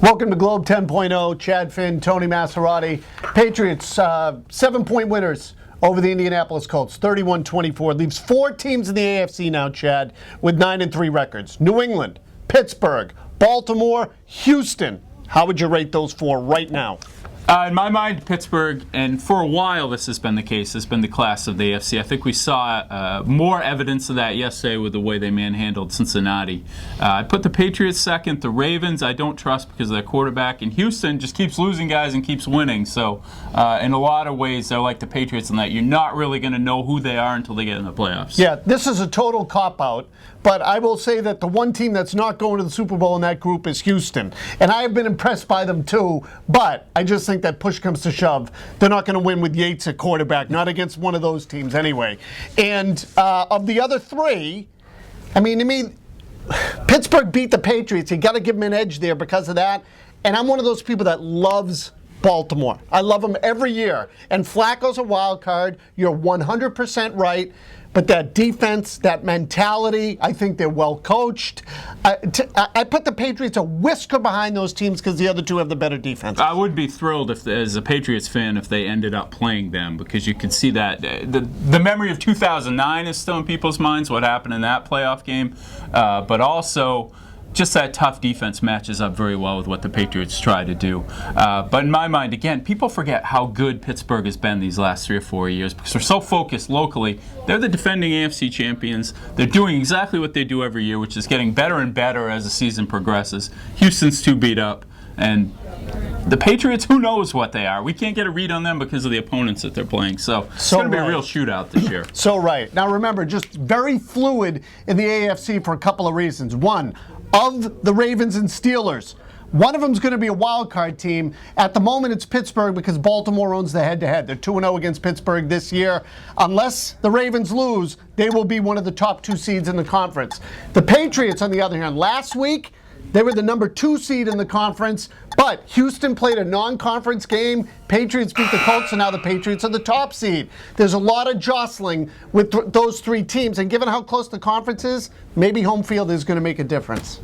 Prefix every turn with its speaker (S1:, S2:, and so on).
S1: Welcome to Globe 10.0. Chad Finn, Tony Massarotti. Patriots, 7-point winners over the Indianapolis Colts, 31-24. Leaves 4 teams in the AFC now, Chad, with 9-3 records. New England, Pittsburgh, Baltimore, Houston. How would you rate those 4 right now?
S2: In my mind, Pittsburgh, and for a while this has been the case, has been the class of the AFC. I think we saw more evidence of that yesterday with the way they manhandled Cincinnati. I put the Patriots second. The Ravens I don't trust because of their quarterback. And Houston just keeps losing guys and keeps winning. So in a lot of ways, they're like the Patriots in that you're not really going to know who they are until they get in the playoffs.
S1: Yeah, this is a total cop-out. But I will say that the one team that's not going to the Super Bowl in that group is Houston. And I have been impressed by them too, but I just think that push comes to shove. They're not going to win with Yates at quarterback, not against one of those teams anyway. And of the other 3, I mean, Pittsburgh beat the Patriots. You got to give them an edge there because of that. And I'm one of those people that loves Baltimore. I love them every year. And Flacco's a wild card. You're 100% right. But that defense, that mentality, I think they're well coached. I put the Patriots a whisker behind those teams because the other 2 have the better defense.
S2: I would be thrilled if, as a Patriots fan, if they ended up playing them because you could see that the memory of 2009 is still in people's minds, what happened in that playoff game, but also just that tough defense matches up very well with what the Patriots try to do. But in my mind, again, people forget how good Pittsburgh has been these last 3 or 4 years because they're so focused locally. They're the defending AFC champions. They're doing exactly what they do every year, which is getting better and better as the season progresses. Houston's too beat up. And the Patriots, who knows what they are? We can't get a read on them because of the opponents that they're playing. So it's going to be a real shootout this year.
S1: So right. Now remember, just very fluid in the AFC for a couple of reasons. One, of the Ravens and Steelers, one of them is going to be a wild card team. At the moment, it's Pittsburgh because Baltimore owns the head-to-head. They're 2-0 against Pittsburgh this year. Unless the Ravens lose, they will be one of the top 2 seeds in the conference. The Patriots, on the other hand, last week, they were the number 2 seed in the conference, but Houston played a non-conference game. Patriots beat the Colts, and now the Patriots are the top seed. There's a lot of jostling with those 3 teams, and given how close the conference is, maybe home field is going to make a difference.